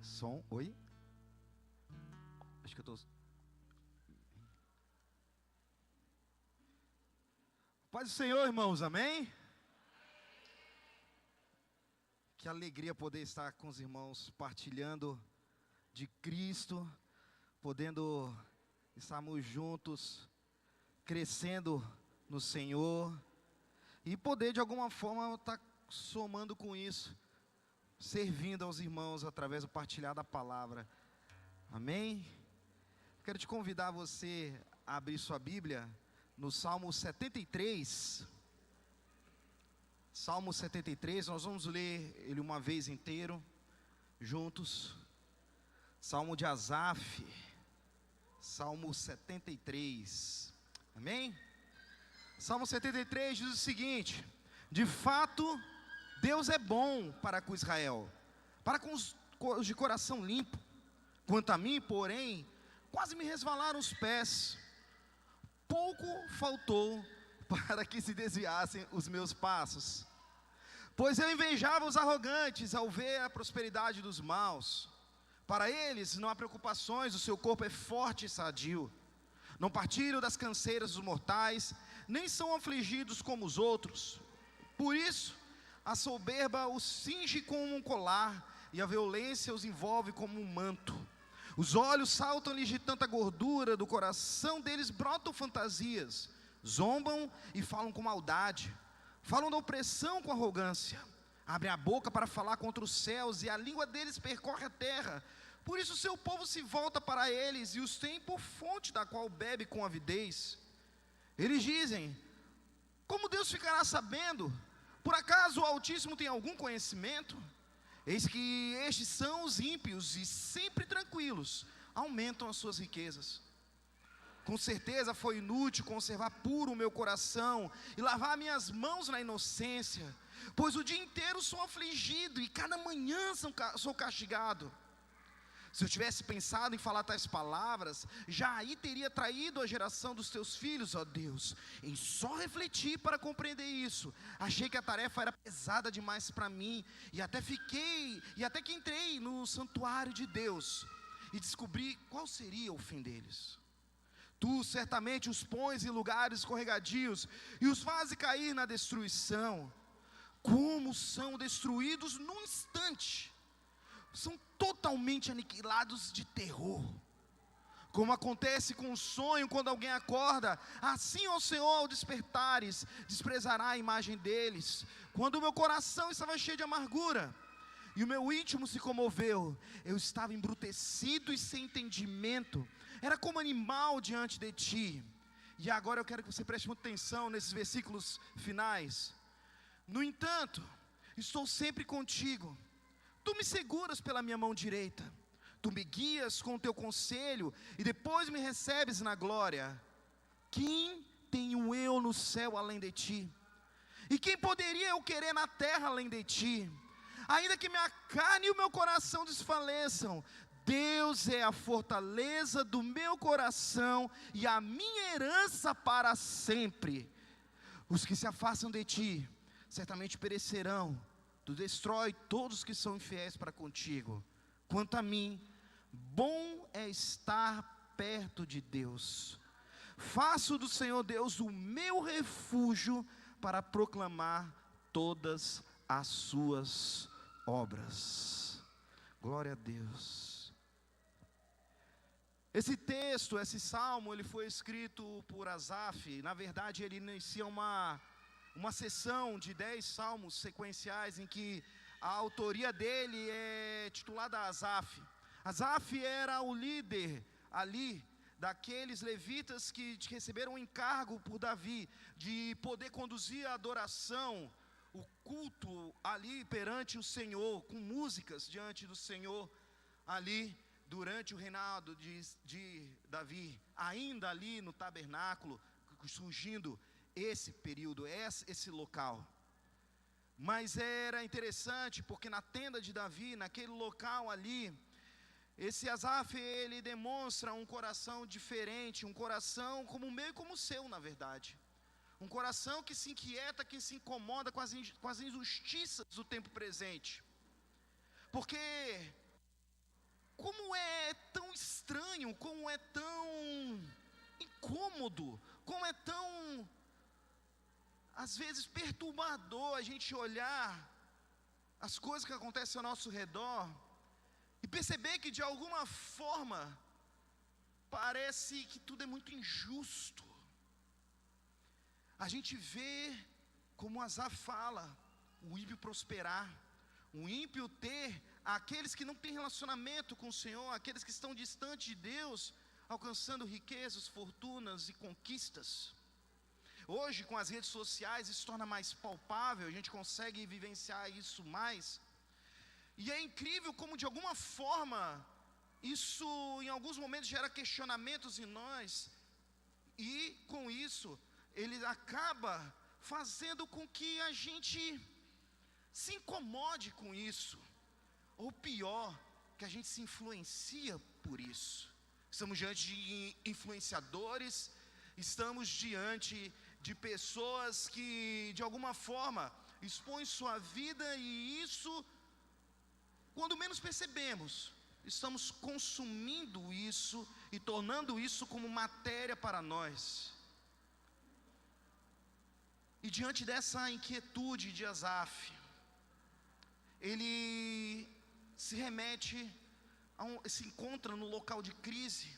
Som, oi? Acho que eu tô... Paz do Senhor, irmãos, amém? Que alegria poder estar com os irmãos partilhando de Cristo, podendo estarmos juntos, crescendo no Senhor, e poder de alguma forma estar somando com isso, servindo aos irmãos através do partilhar da palavra, amém? Quero te convidar você a abrir sua Bíblia no Salmo 73, Salmo 73, nós vamos ler ele uma vez inteiro, juntos. Salmo de Asaf, Salmo 73, amém? Salmo 73 diz o seguinte: de fato, Deus é bom para com Israel, para com os de coração limpo. Quanto a mim, porém, quase me resvalaram os pés. Pouco faltou para que se desviassem os meus passos, pois eu invejava os arrogantes ao ver a prosperidade dos maus. Para eles não há preocupações, o seu corpo é forte e sadio. Não partilham das canseiras dos mortais, nem são afligidos como os outros. Por isso, a soberba os cinge como um colar, e a violência os envolve como um manto. Os olhos saltam-lhes de tanta gordura, do coração deles brotam fantasias. Zombam e falam com maldade, falam da opressão com arrogância. Abrem a boca para falar contra os céus, e a língua deles percorre a terra. Por isso o seu povo se volta para eles, e os tem por fonte da qual bebe com avidez. Eles dizem: como Deus ficará sabendo? Por acaso o Altíssimo tem algum conhecimento? Eis que estes são os ímpios, e sempre tranquilos aumentam as suas riquezas. Com certeza foi inútil conservar puro o meu coração e lavar minhas mãos na inocência, pois o dia inteiro sou afligido e cada manhã sou castigado. Se eu tivesse pensado em falar tais palavras, já aí teria traído a geração dos teus filhos, ó Deus. Em só refletir para compreender isso, achei que a tarefa era pesada demais para mim, e até que entrei no santuário de Deus e descobri qual seria o fim deles. Tu certamente os pões em lugares escorregadios e os fazes cair na destruição. Como são destruídos num instante! São totalmente aniquilados de terror. Como acontece com o sonho quando alguém acorda, assim, ó Senhor, ao despertares, desprezará a imagem deles. Quando o meu coração estava cheio de amargura e o meu íntimo se comoveu, eu estava embrutecido e sem entendimento, era como animal diante de ti. E agora eu quero que você preste muita atenção nesses versículos finais. No entanto, estou sempre contigo. Tu me seguras pela minha mão direita, tu me guias com o teu conselho, e depois me recebes na glória. Quem tenho eu no céu além de ti? E quem poderia eu querer na terra além de ti? Ainda que minha carne e o meu coração desfaleçam, Deus é a fortaleza do meu coração e a minha herança para sempre. Os que se afastam de ti certamente perecerão. Tu destrói todos que são infiéis para contigo. Quanto a mim, bom é estar perto de Deus. Faço do Senhor Deus o meu refúgio para proclamar todas as suas obras. Glória a Deus. Esse texto, esse salmo, ele foi escrito por Asaf. Na verdade, ele inicia uma sessão de 10 salmos sequenciais, em que a autoria dele é titulada Asaf. Asaf era o líder ali daqueles levitas que receberam o encargo por Davi de poder conduzir a adoração, o culto ali perante o Senhor, com músicas diante do Senhor ali durante o reinado de Davi, ainda ali no tabernáculo, surgindo esse período, esse local. Mas era interessante porque na tenda de Davi, naquele local ali, esse Asaf, ele demonstra um coração diferente, um coração como o meu e como o seu, na verdade. Um coração que se inquieta, que se incomoda com as injustiças do tempo presente. Porque é tão incômodo, como é tão, às vezes, perturbador a gente olhar as coisas que acontecem ao nosso redor e perceber que de alguma forma parece que tudo é muito injusto. A gente vê, como Asaf fala, o ímpio prosperar, o ímpio ter aqueles que não têm relacionamento com o Senhor, aqueles que estão distantes de Deus, alcançando riquezas, fortunas e conquistas. Hoje, com as redes sociais, isso se torna mais palpável, a gente consegue vivenciar isso mais. E é incrível como, de alguma forma, isso em alguns momentos gera questionamentos em nós, e com isso ele acaba fazendo com que a gente se incomode com isso, ou pior, que a gente se influencia por isso. Estamos diante de influenciadores, estamos diante de pessoas que de alguma forma expõem sua vida, e isso, quando menos percebemos, estamos consumindo isso e tornando isso como matéria para nós. E diante dessa inquietude de Asaf, ele se remete, se encontra no local de crise,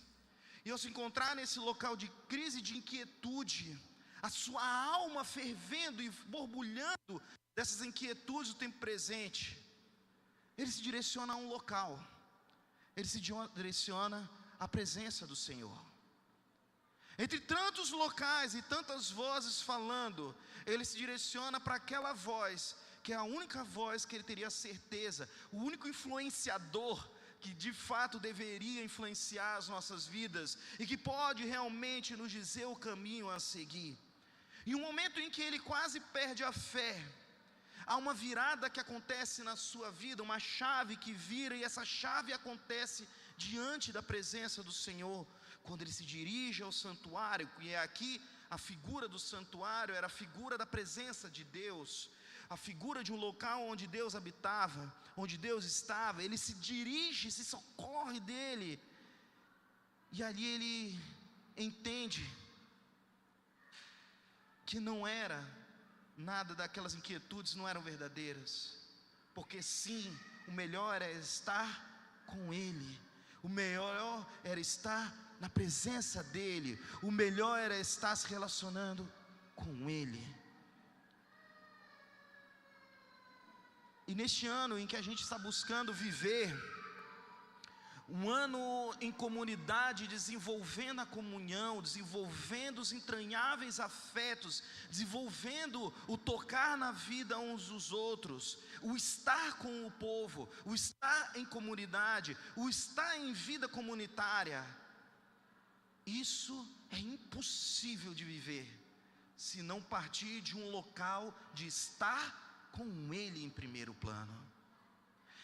e ao se encontrar nesse local de crise, de inquietude, a sua alma fervendo e borbulhando dessas inquietudes do tempo presente, ele se direciona a um local, ele se direciona à presença do Senhor. Entre tantos locais e tantas vozes falando, ele se direciona para aquela voz, que é a única voz que ele teria certeza, o único influenciador que de fato deveria influenciar as nossas vidas, e que pode realmente nos dizer o caminho a seguir. Em um momento em que ele quase perde a fé, há uma virada que acontece na sua vida, uma chave que vira, e essa chave acontece diante da presença do Senhor, quando ele se dirige ao santuário. E é aqui a figura do santuário era a figura da presença de Deus, a figura de um local onde Deus habitava, onde Deus estava. Ele se dirige, se socorre dele, e ali ele entende que não era nada daquelas inquietudes, não eram verdadeiras, porque sim, o melhor era estar com ele, o melhor era estar na presença dele, o melhor era estar se relacionando com ele. E neste ano em que a gente está buscando viver um ano em comunidade, desenvolvendo a comunhão, desenvolvendo os entranháveis afetos, desenvolvendo o tocar na vida uns dos outros, o estar com o povo, o estar em comunidade, o estar em vida comunitária, isso é impossível de viver se não partir de um local de estar com Ele em primeiro plano.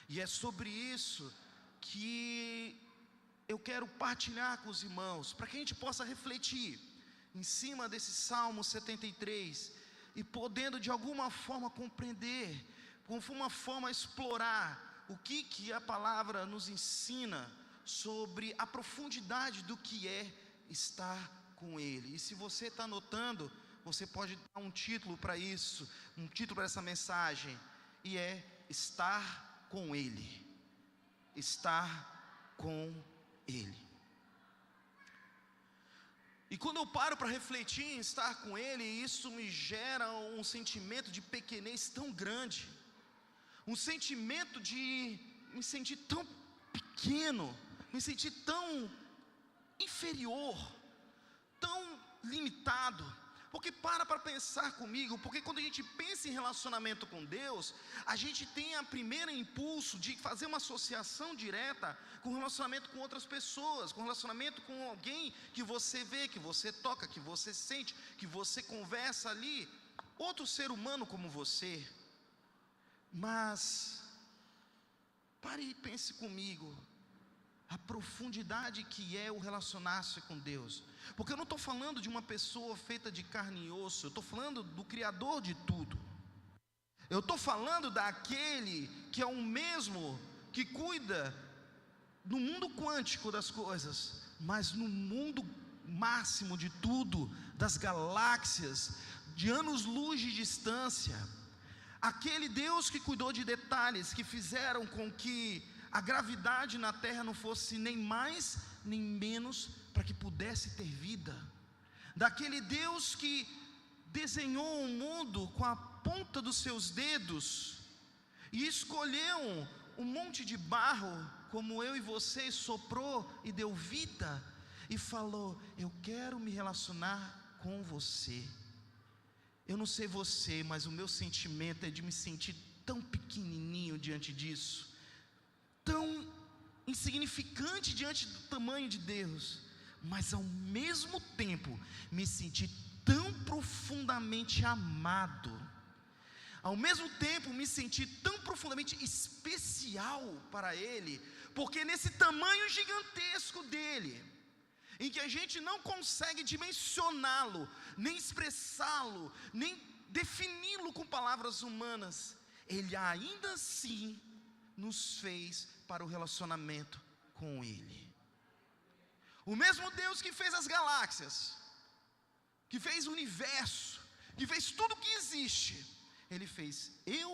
E é sobre isso que eu quero partilhar com os irmãos, para que a gente possa refletir em cima desse Salmo 73, e podendo de alguma forma compreender, de alguma forma explorar o que a palavra nos ensina sobre a profundidade do que é estar com Ele. E se você está anotando, você pode dar um título para isso, um título para essa mensagem, e é estar com Ele. Estar com Ele. E quando eu paro para refletir em estar com Ele, isso me gera um sentimento de pequenez tão grande, um sentimento de me sentir tão pequeno, me sentir tão inferior, tão limitado. Porque para pensar comigo, porque quando a gente pensa em relacionamento com Deus, a gente tem a primeiro impulso de fazer uma associação direta com relacionamento com outras pessoas, com relacionamento com alguém que você vê, que você toca, que você sente, que você conversa ali, outro ser humano como você. Mas pare e pense comigo a profundidade que é o relacionar-se com Deus, porque eu não estou falando de uma pessoa feita de carne e osso, eu estou falando do Criador de tudo, eu estou falando daquele que é o mesmo que cuida no mundo quântico das coisas, mas no mundo máximo de tudo, das galáxias, de anos-luz de distância, aquele Deus que cuidou de detalhes que fizeram com que a gravidade na terra não fosse nem mais nem menos para que pudesse ter vida, daquele Deus que desenhou o mundo com a ponta dos seus dedos e escolheu um monte de barro como eu e você, soprou e deu vida e falou: eu quero me relacionar com você. Eu não sei você, mas o meu sentimento é de me sentir tão pequenininho diante disso, tão insignificante diante do tamanho de Deus, mas ao mesmo tempo me sentir tão profundamente amado, ao mesmo tempo me sentir tão profundamente especial para Ele, porque nesse tamanho gigantesco dele, em que a gente não consegue dimensioná-lo, nem expressá-lo, nem defini-lo com palavras humanas, Ele ainda assim nos fez para o relacionamento com Ele. O mesmo Deus que fez as galáxias, que fez o universo, que fez tudo que existe, Ele fez eu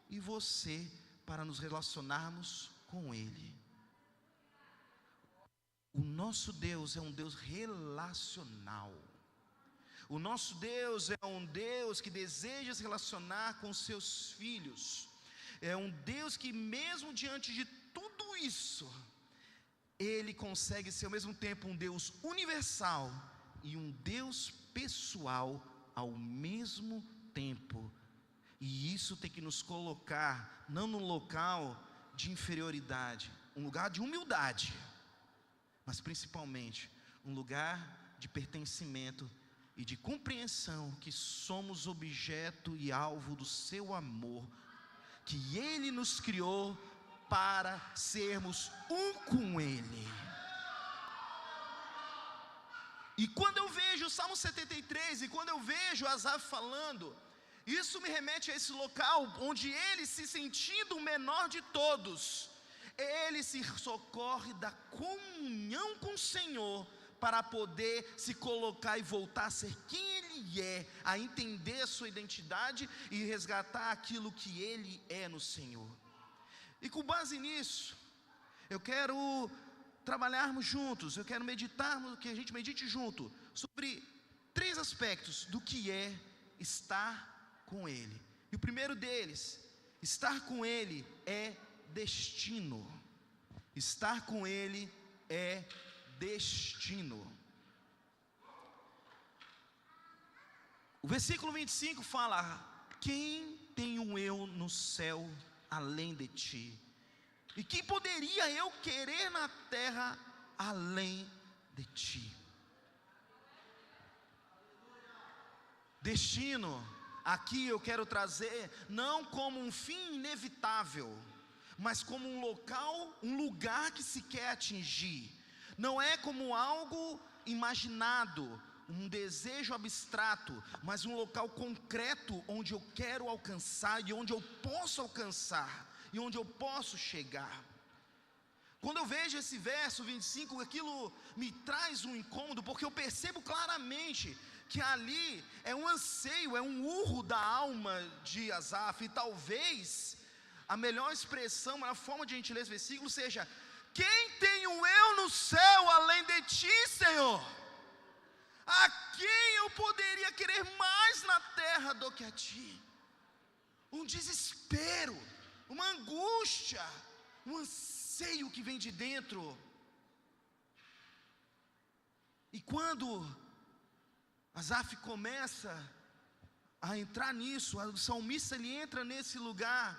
e você para nos relacionarmos com Ele. O nosso Deus é um Deus relacional. O nosso Deus é um Deus que deseja se relacionar com seus filhos. É um Deus que mesmo diante de tudo isso, Ele consegue ser ao mesmo tempo um Deus universal e um Deus pessoal ao mesmo tempo. E isso tem que nos colocar não num local de inferioridade, um lugar de humildade, mas principalmente um lugar de pertencimento e de compreensão que somos objeto e alvo do seu amor, que Ele nos criou para sermos um com Ele. E quando eu vejo o Salmo 73, e quando eu vejo Asaf falando, isso me remete a esse local onde ele, se sentindo o menor de todos, ele se socorre da comunhão com o Senhor para poder se colocar e voltar a ser quem ele é, a entender a sua identidade e resgatar aquilo que ele é no Senhor. E com base nisso, eu quero trabalharmos juntos, eu quero meditarmos, que a gente medite junto sobre 3 aspectos do que é estar com Ele. E o primeiro deles, estar com Ele é destino. Estar com Ele é destino. O versículo 25 fala: quem tenho eu no céu além de ti? E quem poderia eu querer na terra além de ti? Destino, aqui eu quero trazer não como um fim inevitável, mas como um local, um lugar que se quer atingir. Não é como algo imaginado, um desejo abstrato, mas um local concreto onde eu quero alcançar e onde eu posso alcançar e onde eu posso chegar. Quando eu vejo esse verso 25, aquilo me traz um incômodo, porque eu percebo claramente que ali é um anseio, é um urro da alma de Asaf, e talvez a melhor expressão, a forma de a gente ler esse versículo seja: quem tenho eu no céu além de ti, Senhor? A quem eu poderia querer mais na terra do que a ti? Um desespero, uma angústia, um anseio que vem de dentro. E quando Asaf começa a entrar nisso, o salmista ele entra nesse lugar,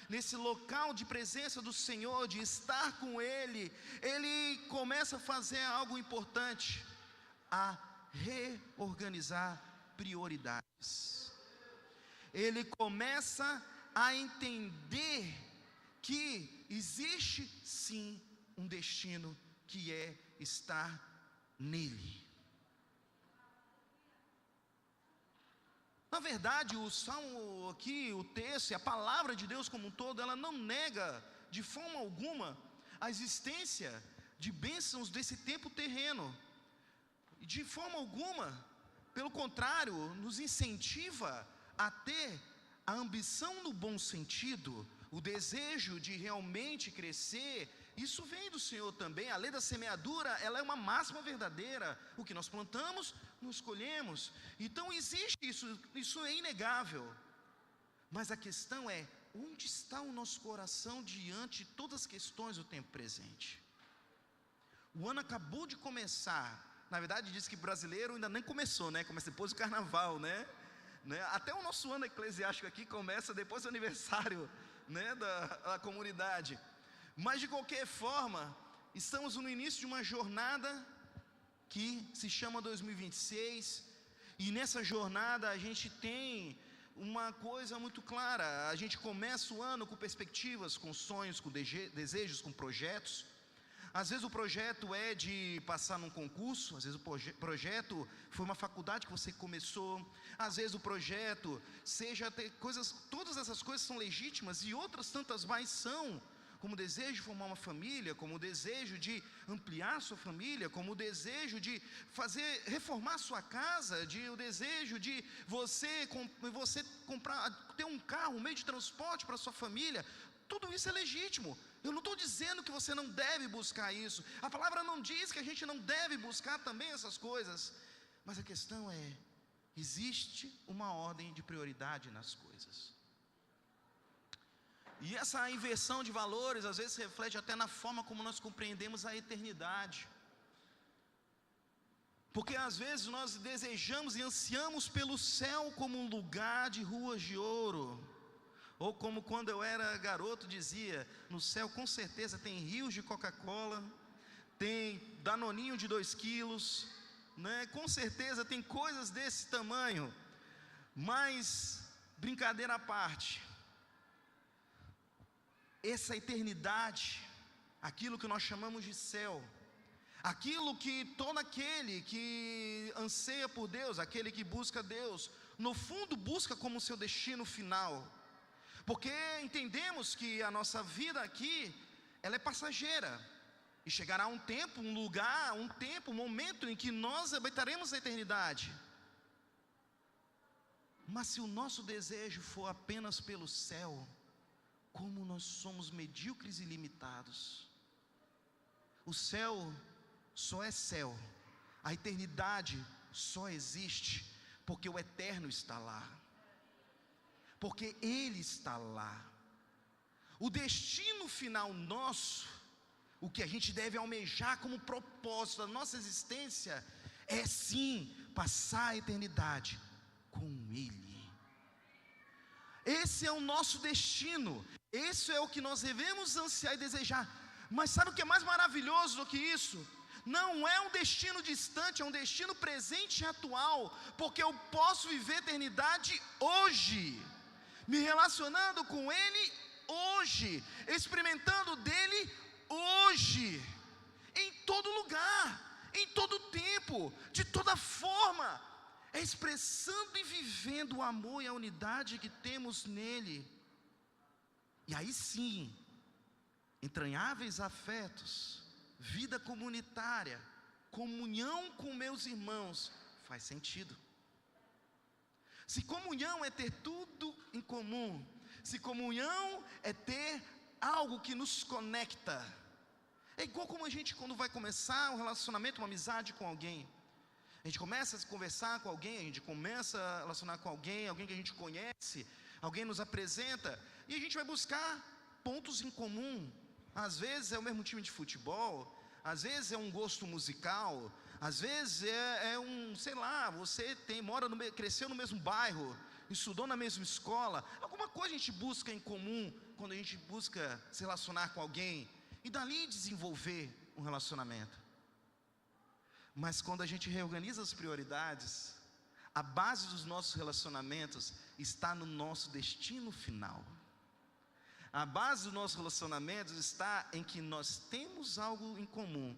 nesse local de presença do Senhor, de estar com Ele, ele começa a fazer algo importante, a reorganizar prioridades. Ele começa a entender que existe sim um destino, que é estar nele. Na verdade, o salmo aqui, o texto e a palavra de Deus como um todo, ela não nega de forma alguma a existência de bênçãos desse tempo terreno. E de forma alguma, pelo contrário, nos incentiva a ter a ambição no bom sentido, o desejo de realmente crescer. Isso vem do Senhor também. A lei da semeadura, ela é uma máxima verdadeira. O que nós plantamos, nós colhemos. Então existe isso é inegável. Mas a questão é, onde está o nosso coração diante de todas as questões do tempo presente? O ano acabou de começar. Na verdade diz que brasileiro ainda nem começou, né? Começa depois do carnaval, né? Até o nosso ano eclesiástico aqui começa depois do aniversário, né, da comunidade. Mas de qualquer forma, estamos no início de uma jornada que se chama 2026. E nessa jornada a gente tem uma coisa muito clara. A gente começa o ano com perspectivas, com sonhos, com desejos, com projetos. Às vezes o projeto é de passar num concurso, às vezes o projeto foi uma faculdade que você começou, às vezes o projeto seja ter coisas, todas essas coisas são legítimas e outras tantas mais são, como o desejo de formar uma família, como o desejo de ampliar sua família, como o desejo de reformar sua casa, o desejo de você comprar, ter um carro, um meio de transporte para sua família. Tudo isso é legítimo. Eu não estou dizendo que você não deve buscar isso. A palavra não diz que a gente não deve buscar também essas coisas. Mas a questão é, existe uma ordem de prioridade nas coisas. E essa inversão de valores às vezes reflete até na forma como nós compreendemos a eternidade. Porque às vezes nós desejamos e ansiamos pelo céu como um lugar de ruas de ouro. Ou como quando eu era garoto dizia, no céu com certeza tem rios de Coca-Cola, tem danoninho de 2 quilos, né? Com certeza tem coisas desse tamanho. Mas, brincadeira à parte, essa eternidade, aquilo que nós chamamos de céu, aquilo que todo aquele que anseia por Deus, aquele que busca Deus, no fundo busca como seu destino final. Porque entendemos que a nossa vida aqui, ela é passageira. E chegará um tempo, um lugar, um momento em que nós habitaremos a eternidade. Mas se o nosso desejo for apenas pelo céu, como nós somos medíocres e limitados. O céu só é céu. A eternidade só existe porque o eterno está lá. Porque Ele está lá. O destino final nosso, o que a gente deve almejar como propósito da nossa existência, é sim passar a eternidade com Ele. Esse é o nosso destino, esse é o que nós devemos ansiar e desejar. Mas sabe o que é mais maravilhoso do que isso? Não é um destino distante, é um destino presente e atual, porque eu posso viver a eternidade hoje, me relacionando com Ele hoje, experimentando dEle hoje, em todo lugar, em todo tempo, de toda forma, expressando e vivendo o amor e a unidade que temos nele. E aí sim, entranháveis afetos, vida comunitária, comunhão com meus irmãos, faz sentido. Se comunhão é ter tudo em comum, se comunhão é ter algo que nos conecta, é igual como a gente quando vai começar um relacionamento, uma amizade com alguém. A gente começa a conversar com alguém, a gente começa a relacionar com alguém que a gente conhece, alguém nos apresenta, e a gente vai buscar pontos em comum. Às vezes é o mesmo time de futebol, às vezes é um gosto musical, às vezes sei lá, você cresceu no mesmo bairro, estudou na mesma escola. Alguma coisa a gente busca em comum quando a gente busca se relacionar com alguém e dali desenvolver um relacionamento. Mas quando a gente reorganiza as prioridades, a base dos nossos relacionamentos está no nosso destino final. A base dos nossos relacionamentos está em que nós temos algo em comum.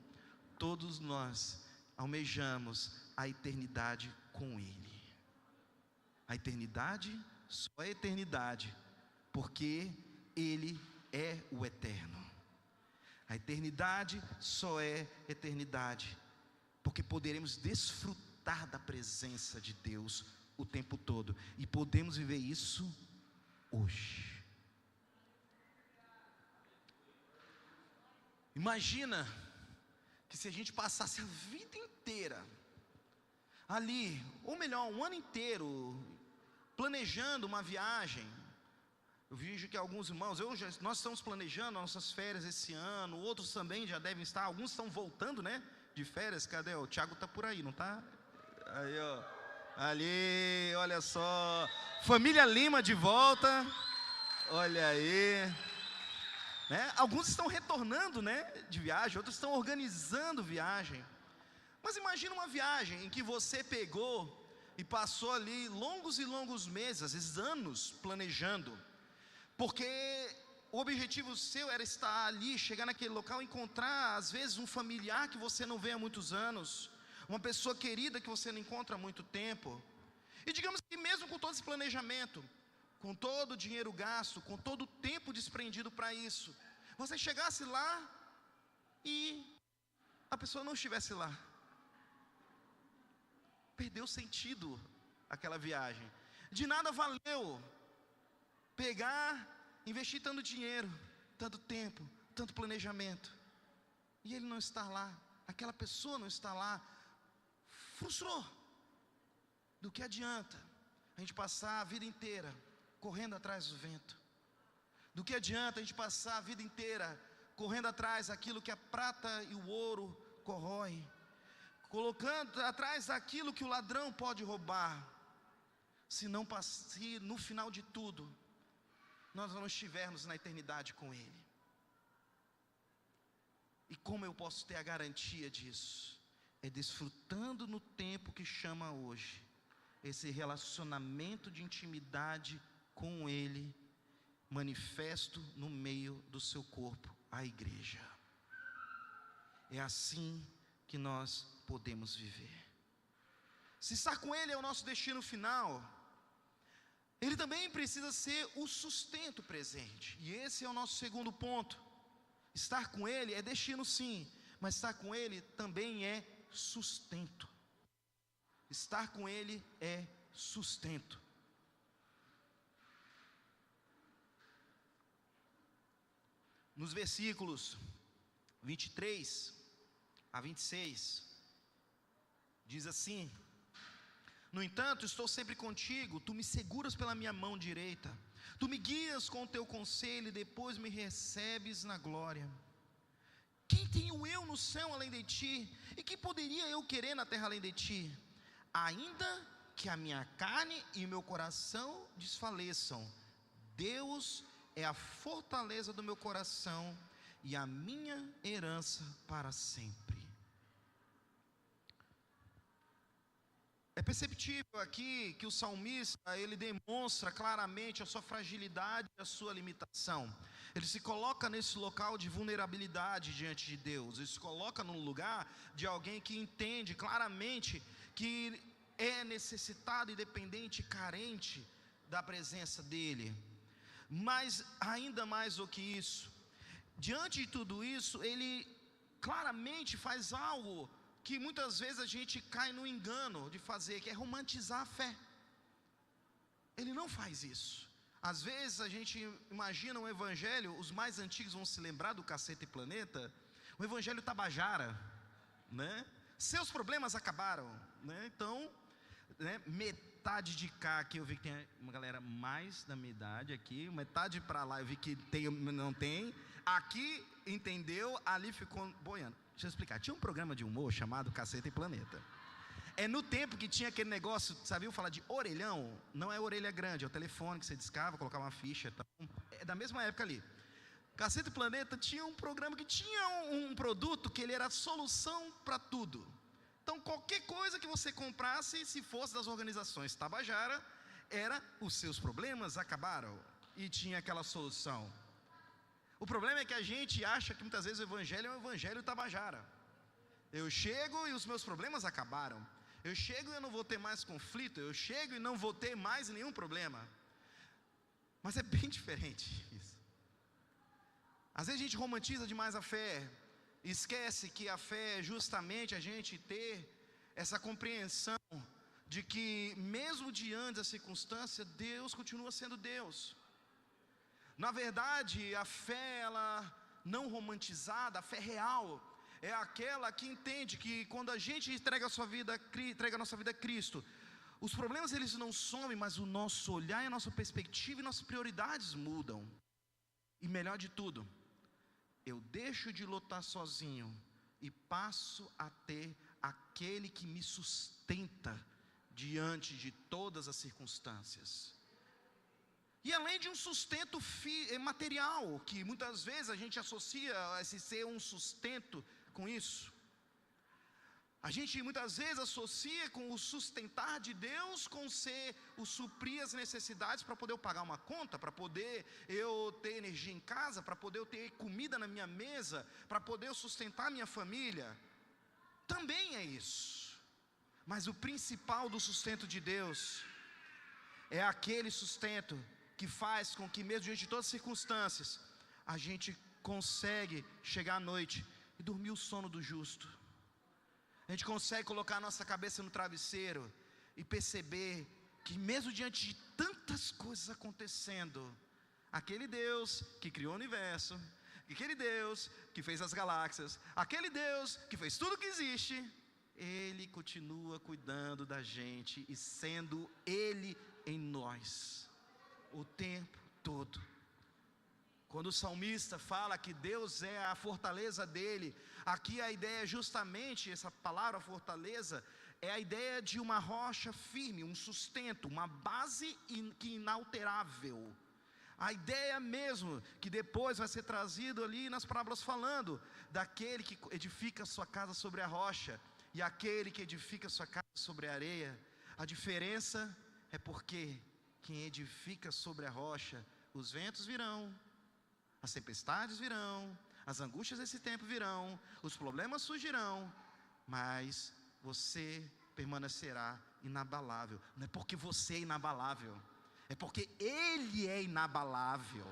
Todos nós almejamos a eternidade com Ele. A eternidade só é eternidade porque Ele é o eterno. A eternidade só é eternidade porque poderemos desfrutar da presença de Deus o tempo todo, e podemos viver isso hoje. Imagina que se a gente passasse a vida inteira ali, ou melhor, um ano inteiro, planejando uma viagem. Eu vejo que alguns irmãos, nós estamos planejando nossas férias esse ano, outros também já devem estar, alguns estão voltando, né, de férias. Cadê? O Tiago está por aí, não está? Aí, ó, ali, olha só, família Lima de volta, olha aí, né? Alguns estão retornando, né, de viagem, outros estão organizando viagem. Mas imagina uma viagem em que você pegou e passou ali longos e longos meses, às vezes anos, planejando, porque o objetivo seu era estar ali, chegar naquele local, encontrar às vezes um familiar que você não vê há muitos anos, uma pessoa querida que você não encontra há muito tempo. E digamos que mesmo com todo esse planejamento, com todo o dinheiro gasto, com todo o tempo desprendido para isso, você chegasse lá e a pessoa não estivesse lá. Perdeu sentido aquela viagem. De nada valeu pegar, investir tanto dinheiro, tanto tempo, tanto planejamento, e ele não está lá, aquela pessoa não está lá. Frustrou. Do que adianta a gente passar a vida inteira correndo atrás do vento? Do que adianta a gente passar a vida inteira correndo atrás daquilo que a prata e o ouro corrói, colocando atrás daquilo que o ladrão pode roubar, se no final de tudo nós não estivermos na eternidade com Ele? E como eu posso ter a garantia disso? É desfrutando no tempo que chama hoje, esse relacionamento de intimidade com Ele, manifesto no meio do seu corpo, a igreja. É assim que nós podemos viver. Se estar com Ele é o nosso destino final, Ele também precisa ser o sustento presente. E esse é o nosso segundo ponto. Estar com Ele é destino sim, mas estar com Ele também é sustento. Estar com Ele é sustento. Nos versículos 23 a 26, diz assim: no entanto, estou sempre contigo, tu me seguras pela minha mão direita, tu me guias com o teu conselho e depois me recebes na glória. Quem tenho eu no céu além de ti? E que poderia eu querer na terra além de ti? Ainda que a minha carne e o meu coração desfaleçam, Deus é a fortaleza do meu coração e a minha herança para sempre. É perceptível aqui que o salmista, ele demonstra claramente a sua fragilidade e a sua limitação. Ele se coloca nesse local de vulnerabilidade diante de Deus. Ele se coloca num lugar de alguém que entende claramente que é necessitado e dependente, carente da presença dEle. Mas ainda mais do que isso, diante de tudo isso, ele claramente faz algo que muitas vezes a gente cai no engano de fazer, que é romantizar a fé. Ele não faz isso. Às vezes a gente imagina um evangelho, os mais antigos vão se lembrar do Cacete e Planeta, o evangelho tabajara, né? Seus problemas acabaram, né? Então, né, metade de cá, aqui eu vi que tem uma galera mais da minha idade aqui, metade para lá eu vi que tem, não tem, aqui entendeu, ali ficou boiando. Deixa eu explicar, tinha um programa de humor chamado Cacete e Planeta. É no tempo que tinha aquele negócio, sabiam falar de orelhão? Não é orelha grande, é o telefone que você discava, colocava uma ficha, então, é da mesma época ali. Cacete e Planeta tinha um programa que tinha um produto que ele era a solução para tudo. Então qualquer coisa que você comprasse, se fosse das organizações Tabajara, era os seus problemas acabaram, e tinha aquela solução. O problema é que a gente acha que muitas vezes o evangelho é um evangelho tabajara. Eu chego e os meus problemas acabaram. Eu chego e eu não vou ter mais conflito. Eu chego e não vou ter mais nenhum problema. Mas é bem diferente isso. Às vezes a gente romantiza demais a fé, e esquece que a fé é justamente a gente ter essa compreensão de que mesmo diante da circunstância, Deus continua sendo Deus. Na verdade, a fé, ela não romantizada, a fé real, é aquela que entende que quando a gente entrega a nossa vida a Cristo, os problemas eles não somem, mas o nosso olhar, a nossa perspectiva e nossas prioridades mudam. E melhor de tudo, eu deixo de lutar sozinho e passo a ter aquele que me sustenta diante de todas as circunstâncias. E além de um sustento material, que muitas vezes a gente associa esse ser um sustento com isso, a gente muitas vezes associa com o sustentar de Deus com ser o suprir as necessidades para poder eu pagar uma conta, para poder eu ter energia em casa, para poder eu ter comida na minha mesa, para poder eu sustentar minha família. Também é isso. Mas o principal do sustento de Deus é aquele sustento que faz com que mesmo diante de todas as circunstâncias, a gente consegue chegar à noite e dormir o sono do justo. A gente consegue colocar a nossa cabeça no travesseiro e perceber que mesmo diante de tantas coisas acontecendo, aquele Deus que criou o universo, aquele Deus que fez as galáxias, aquele Deus que fez tudo que existe, Ele continua cuidando da gente e sendo Ele em nós o tempo todo. Quando o salmista fala que Deus é a fortaleza dele, aqui a ideia é justamente, essa palavra fortaleza, é a ideia de uma rocha firme, um sustento, uma base inalterável. A ideia mesmo, que depois vai ser trazido ali nas parábolas falando, daquele que edifica a sua casa sobre a rocha, e aquele que edifica a sua casa sobre a areia. A diferença é porque quem edifica sobre a rocha, os ventos virão, as tempestades virão, as angústias desse tempo virão, os problemas surgirão, mas você permanecerá inabalável. Não é porque você é inabalável, é porque Ele é inabalável.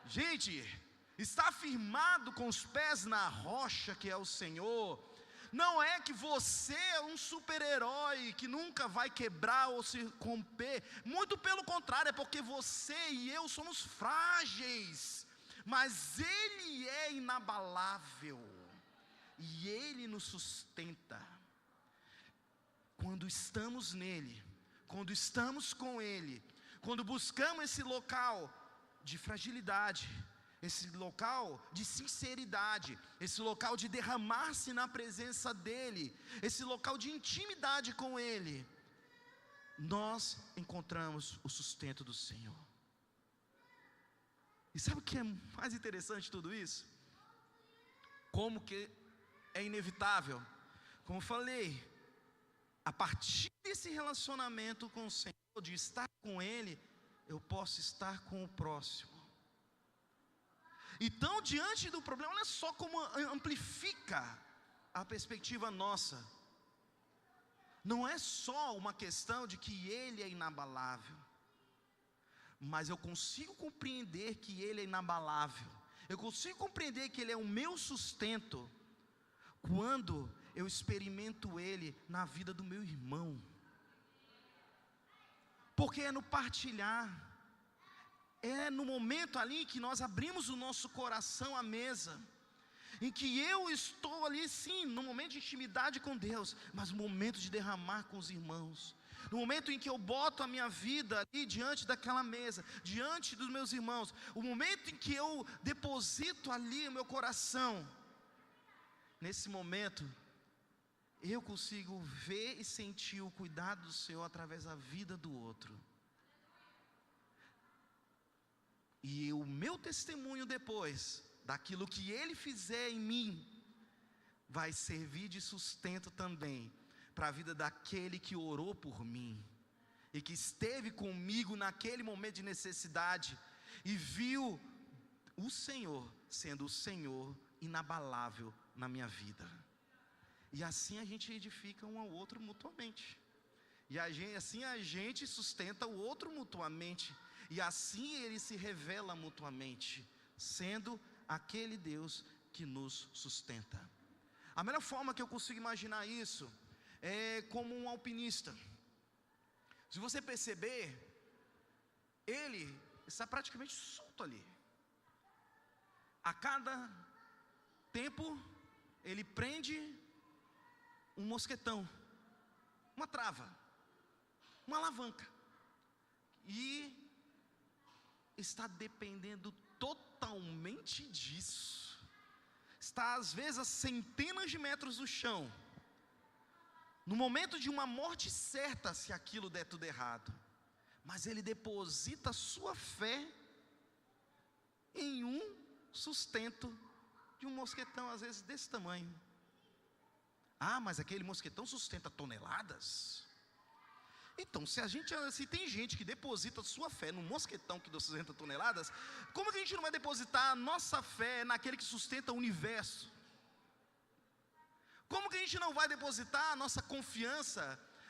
Gente, está firmado com os pés na rocha que é o Senhor. Não é que você é um super-herói que nunca vai quebrar ou se romper. Muito pelo contrário, é porque você e eu somos frágeis. Mas Ele é inabalável. E Ele nos sustenta. Quando estamos nele, quando estamos com Ele, quando buscamos esse local de fragilidade, esse local de sinceridade, esse local de derramar-se na presença dEle, esse local de intimidade com Ele, nós encontramos o sustento do Senhor. E sabe o que é mais interessante de tudo isso? Como que é inevitável, como eu falei, a partir desse relacionamento com o Senhor, de estar com Ele, eu posso estar com o próximo. Então, diante do problema, olha só como amplifica a perspectiva nossa. Não é só uma questão de que Ele é inabalável, mas eu consigo compreender que Ele é inabalável, eu consigo compreender que Ele é o meu sustento, quando eu experimento Ele na vida do meu irmão. Porque é no partilhar, é no momento ali que nós abrimos o nosso coração à mesa, em que eu estou ali sim, no momento de intimidade com Deus, mas no momento de derramar com os irmãos, no momento em que eu boto a minha vida ali diante daquela mesa, diante dos meus irmãos, o momento em que eu deposito ali o meu coração, nesse momento, eu consigo ver e sentir o cuidado do Senhor através da vida do outro. E o meu testemunho depois, daquilo que Ele fizer em mim, vai servir de sustento também para a vida daquele que orou por mim, e que esteve comigo naquele momento de necessidade, e viu o Senhor sendo o Senhor inabalável na minha vida. E assim a gente edifica um ao outro mutuamente, e assim a gente sustenta o outro mutuamente, e assim ele se revela mutuamente. sendo aquele Deus que nos sustenta. A melhor forma que eu consigo imaginar isso é como um alpinista. Se você perceber, ele está praticamente solto ali. A cada tempo, ele prende um mosquetão, uma trava, uma alavanca, e está dependendo totalmente disso. Está às vezes a centenas de metros do chão, no momento de uma morte certa, se aquilo der tudo errado, mas ele deposita sua fé em um sustento de um mosquetão, às vezes desse tamanho. Ah, mas aquele mosquetão sustenta toneladas? Então, se tem gente que deposita sua fé num mosquetão que sustenta toneladas, como que a gente não vai depositar a nossa fé naquele que sustenta o universo? Como que a gente não vai depositar a nossa confiança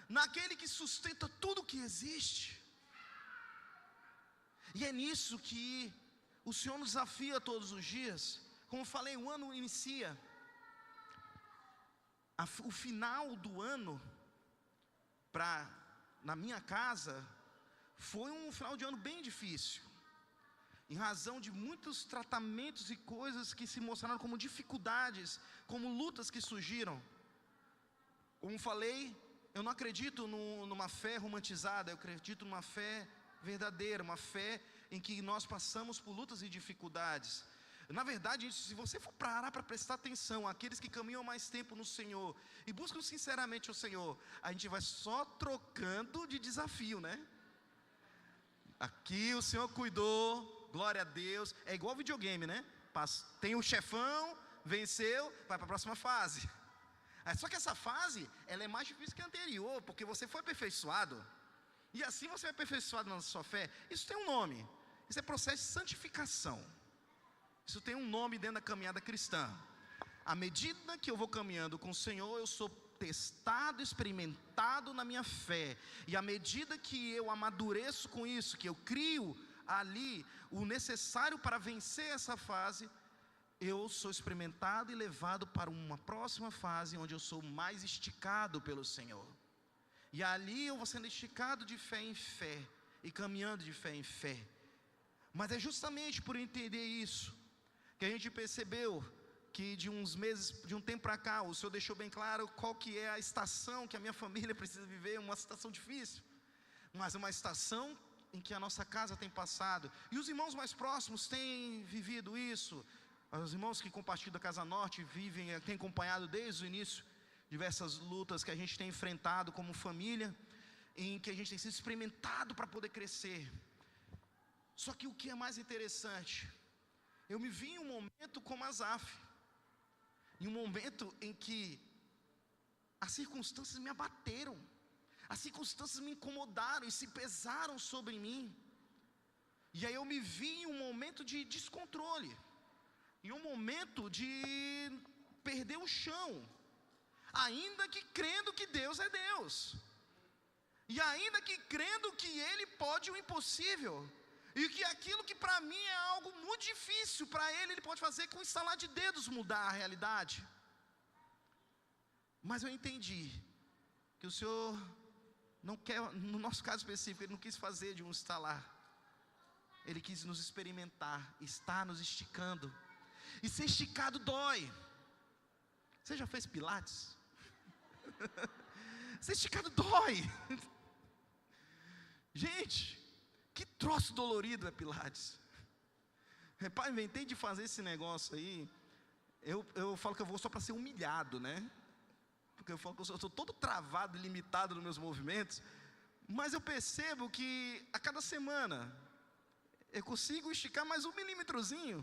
naquele que sustenta tudo que existe? E é nisso que o Senhor nos desafia todos os dias. Como eu falei, o ano inicia. O final do ano, na minha casa, foi um final de ano bem difícil, em razão de muitos tratamentos e coisas que se mostraram como dificuldades, como lutas que surgiram. Como falei, eu não acredito numa fé romantizada, eu acredito numa fé verdadeira, uma fé em que nós passamos por lutas e dificuldades. Na verdade, se você for parar para prestar atenção, aqueles que caminham mais tempo no Senhor e buscam sinceramente o Senhor, a gente vai só trocando de desafio, né? Aqui o Senhor cuidou, glória a Deus. É igual videogame, né? Tem o chefão, venceu, vai para a próxima fase. Só que essa fase, ela é mais difícil que a anterior, porque você foi aperfeiçoado. E assim você é aperfeiçoado na sua fé. Isso tem um nome, isso é processo de santificação. Isso tem um nome dentro da caminhada cristã. À medida que eu vou caminhando com o Senhor, eu sou testado, experimentado na minha fé. E à medida que eu amadureço com isso, que eu crio ali o necessário para vencer essa fase, eu sou experimentado e levado para uma próxima fase, onde eu sou mais esticado pelo Senhor. E ali eu vou sendo esticado de fé em fé, e caminhando de fé em fé. Mas é justamente por entender isso, que a gente percebeu que de uns meses, de um tempo para cá, o Senhor deixou bem claro qual que é a estação que a minha família precisa viver, uma estação difícil, mas uma estação em que a nossa casa tem passado, e os irmãos mais próximos têm vivido isso. Os irmãos que compartilham da Casa Norte têm acompanhado desde o início diversas lutas que a gente tem enfrentado como família, em que a gente tem sido experimentado para poder crescer. Só que o que é mais interessante, eu me vi em um momento como Asaf, em um momento em que as circunstâncias me abateram, as circunstâncias me incomodaram e se pesaram sobre mim. E aí eu me vi em um momento de descontrole, em um momento de perder o chão, ainda que crendo que Deus é Deus, e ainda que crendo que Ele pode o impossível, e que aquilo que para mim é algo muito difícil, para Ele pode fazer com estalar de dedos mudar a realidade. Mas eu entendi que o Senhor não quer, no nosso caso específico, Ele não quis fazer de um estalar, Ele quis nos experimentar, está nos esticando, e ser esticado dói. Você já fez pilates? Ser esticado dói. Gente, que troço dolorido é pilates. Pai, inventei de fazer esse negócio aí. Eu falo que eu vou só para ser humilhado, né? Porque eu falo que eu sou todo travado e limitado nos meus movimentos. Mas eu percebo que a cada semana eu consigo esticar mais 1 milímetrozinho.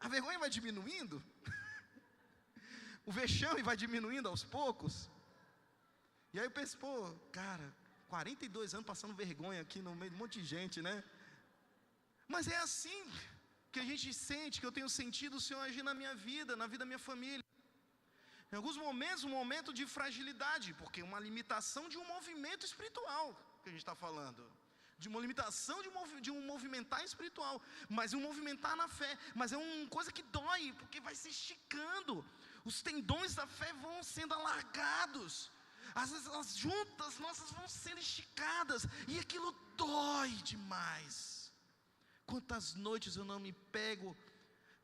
A vergonha vai diminuindo. O vexame vai diminuindo aos poucos. E aí eu penso, cara, 42 anos passando vergonha aqui no meio de um monte de gente, né? Mas é assim que a gente sente, que eu tenho sentido o Senhor agir na minha vida, na vida da minha família. Em alguns momentos, um momento de fragilidade, porque uma limitação de um movimento espiritual que a gente está falando. de uma limitação de um movimentar espiritual, mas um movimentar na fé. Mas é uma coisa que dói, porque vai se esticando. Os tendões da fé vão sendo alargados. Às vezes as juntas nossas vão sendo esticadas, e aquilo dói demais. Quantas noites eu não me pego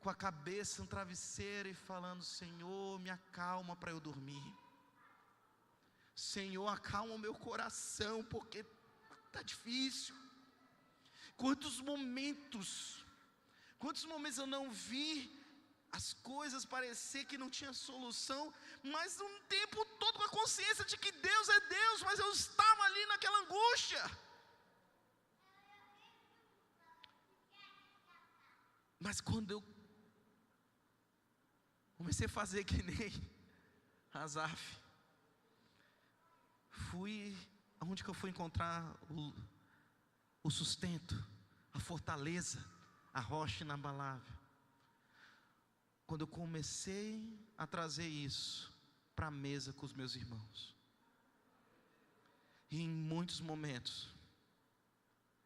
com a cabeça no travesseiro e falando: Senhor, me acalma para eu dormir. Senhor, acalma o meu coração, porque está difícil. Quantos momentos eu não vi as coisas parecer que não tinha solução, mas um tempo todo com a consciência de que Deus é Deus, mas eu estava ali naquela angústia. Mas quando eu comecei a fazer que nem Asaf, aonde que eu fui encontrar o sustento, a fortaleza, a rocha inabalável? Quando eu comecei a trazer isso para a mesa com os meus irmãos. E em muitos momentos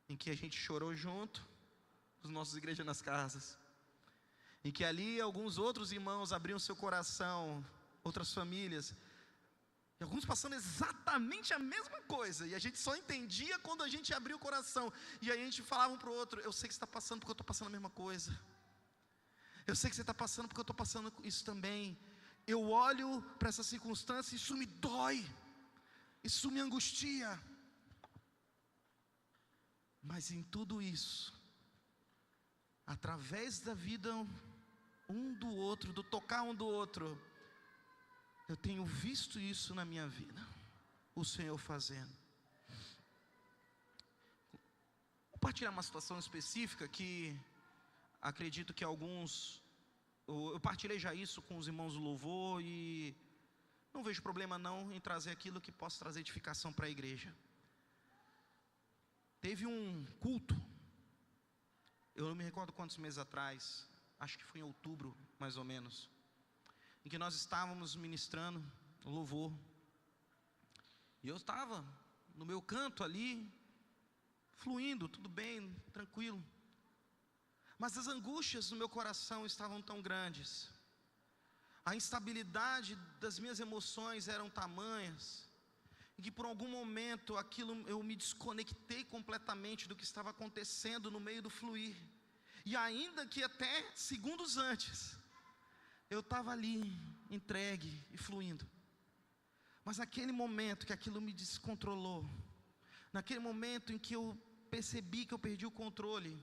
em que a gente chorou junto, os nossos igrejas nas casas, em que ali alguns outros irmãos abriam seu coração, outras famílias, e alguns passando exatamente a mesma coisa, e a gente só entendia quando a gente abria o coração, e aí a gente falava um para o outro: eu sei que você está passando porque eu estou passando a mesma coisa, eu sei que você está passando porque eu estou passando isso também. Eu olho para essa circunstância e isso me dói, isso me angustia, mas em tudo isso, através da vida um do outro, do tocar um do outro, eu tenho visto isso na minha vida, o Senhor fazendo. Vou compartilhar uma situação específica que acredito que eu partilhei já isso com os irmãos do louvor, e não vejo problema não em trazer aquilo que possa trazer edificação para a igreja. Teve um culto, eu não me recordo quantos meses atrás, acho que foi em outubro mais ou menos, em que nós estávamos ministrando louvor, e eu estava no meu canto ali, fluindo, tudo bem, tranquilo, mas as angústias no meu coração estavam tão grandes, a instabilidade das minhas emoções eram tamanhas, que por algum momento eu me desconectei completamente do que estava acontecendo no meio do fluir, e ainda que até segundos antes, eu estava ali, entregue e fluindo, mas naquele momento que aquilo me descontrolou, naquele momento em que eu percebi que eu perdi o controle,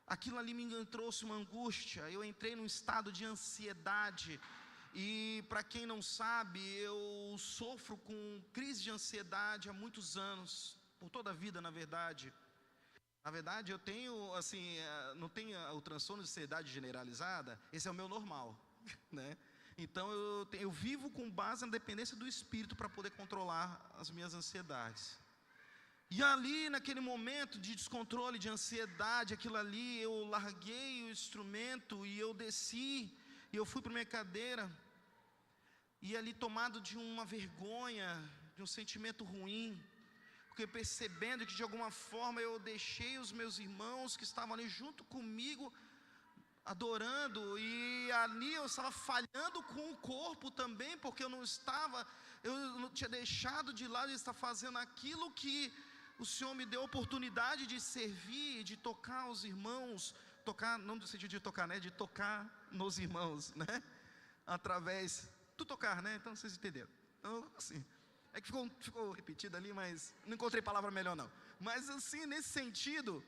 aquilo ali me trouxe uma angústia, eu entrei num estado de ansiedade. E para quem não sabe, eu sofro com crise de ansiedade há muitos anos, por toda a vida na verdade. Na verdade eu tenho, assim, não tenho o transtorno de ansiedade generalizada, esse é o meu normal, né? Então eu vivo com base na dependência do Espírito para poder controlar as minhas ansiedades. E ali naquele momento de descontrole, de ansiedade, aquilo ali, eu larguei o instrumento e eu desci, e eu fui para minha cadeira, e ali tomado de uma vergonha, de um sentimento ruim, porque percebendo que de alguma forma eu deixei os meus irmãos que estavam ali junto comigo, adorando, e ali eu estava falhando com o corpo também, porque eu não tinha deixado de lado de estar fazendo aquilo que o Senhor me deu a oportunidade de servir, de tocar os irmãos, tocar, não no sentido de tocar, né? De tocar nos irmãos, né? Através do tocar, né? Então vocês entenderam. Então, assim, é que ficou repetido ali, mas não encontrei palavra melhor não. Mas assim, nesse sentido,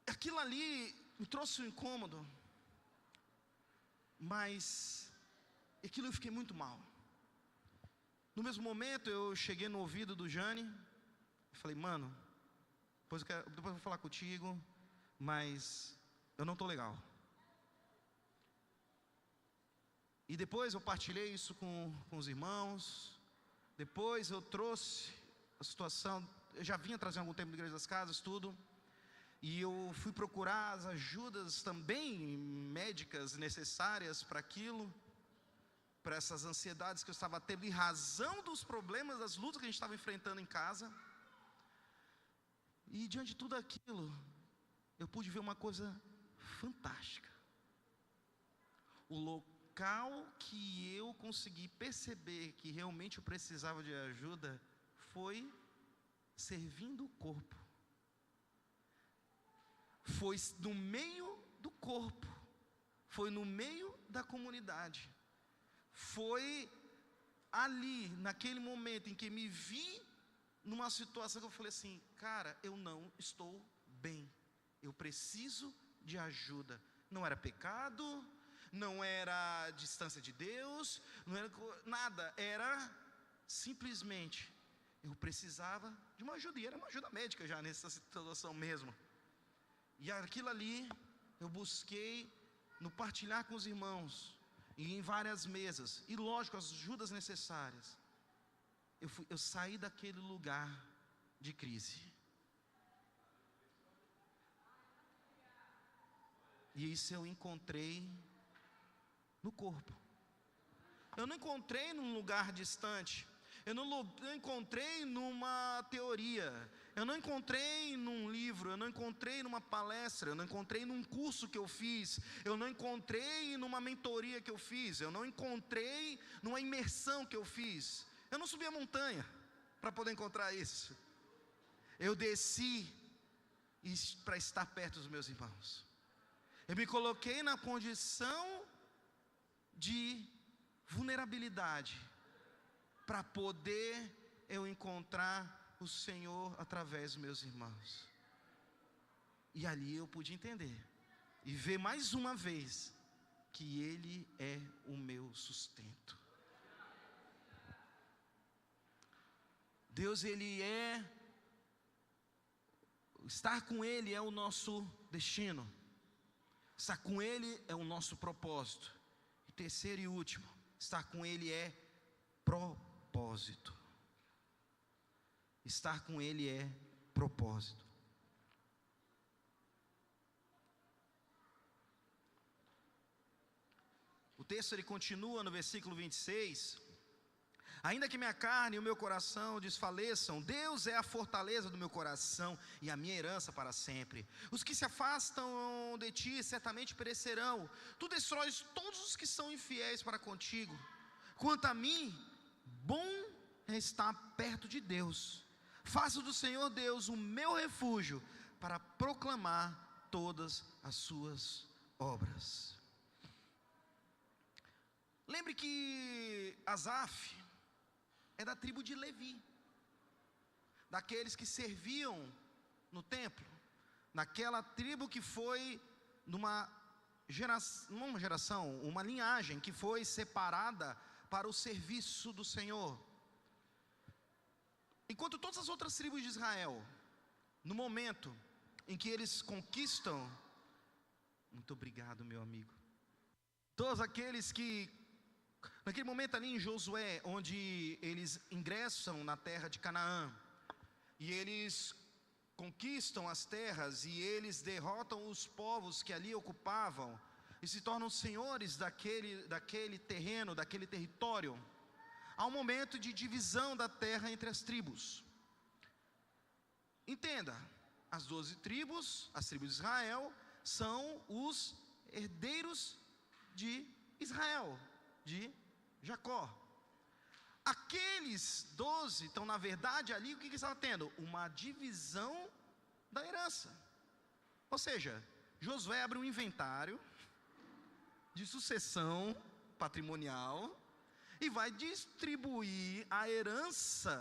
aquilo ali me trouxe um incômodo, mas aquilo eu fiquei muito mal. No mesmo momento eu cheguei no ouvido do Jane, falei: mano, depois eu vou falar contigo, mas eu não estou legal. E depois eu partilhei isso com os irmãos. Depois eu trouxe a situação, eu já vinha trazendo algum tempo na Igreja das Casas, tudo, e eu fui procurar as ajudas também médicas necessárias para aquilo, para essas ansiedades que eu estava tendo, em razão dos problemas, das lutas que a gente estava enfrentando em casa. E diante de tudo aquilo, eu pude ver uma coisa fantástica. O local que eu consegui perceber que realmente eu precisava de ajuda foi servindo o corpo. Foi no meio do corpo, foi no meio da comunidade, foi ali, naquele momento em que me vi numa situação que eu falei assim: cara, eu não estou bem, eu preciso de ajuda. Não era pecado, não era distância de Deus, não era nada, era simplesmente eu precisava de uma ajuda, e era uma ajuda médica já nessa situação mesmo. E aquilo ali eu busquei no partilhar com os irmãos, e em várias mesas, e lógico, as ajudas necessárias. Eu saí daquele lugar de crise. E isso eu encontrei no corpo. Eu não encontrei num lugar distante. Eu não encontrei numa teoria. Eu não encontrei num livro. Eu não encontrei numa palestra. Eu não encontrei num curso que eu fiz. Eu não encontrei numa mentoria que eu fiz. Eu não encontrei numa imersão que eu fiz. Eu não subi a montanha para poder encontrar isso. Eu desci para estar perto dos meus irmãos. Eu me coloquei na condição de vulnerabilidade para poder eu encontrar o Senhor através dos meus irmãos. E ali eu pude entender e ver mais uma vez que Ele é o meu sustento. Deus, Ele estar com Ele é o nosso destino. Estar com Ele é o nosso propósito. E terceiro e último, estar com Ele é propósito. Estar com Ele é propósito. O texto ele continua no versículo 26. Ainda que minha carne e o meu coração desfaleçam, Deus é a fortaleza do meu coração e a minha herança para sempre. Os que se afastam de ti certamente perecerão. Tu destróis todos os que são infiéis para contigo. Quanto a mim, bom é estar perto de Deus. Faço do Senhor Deus o meu refúgio para proclamar todas as suas obras. Lembre que Asaf é da tribo de Levi, daqueles que serviam no templo, naquela tribo que foi uma linhagem que foi separada para o serviço do Senhor. Enquanto todas as outras tribos de Israel, no momento em que eles conquistam, muito obrigado, meu amigo, todos aqueles que naquele momento ali em Josué, onde eles ingressam na terra de Canaã, e eles conquistam as terras, e eles derrotam os povos que ali ocupavam, e se tornam senhores daquele terreno, daquele território, há um momento de divisão da terra entre as tribos. Entenda, as 12 tribos, as tribos de Israel, são os herdeiros de Israel, de Jacó. Aqueles 12, então na verdade ali o que estava tendo? Uma divisão da herança. Ou seja, Josué abre um inventário de sucessão patrimonial e vai distribuir a herança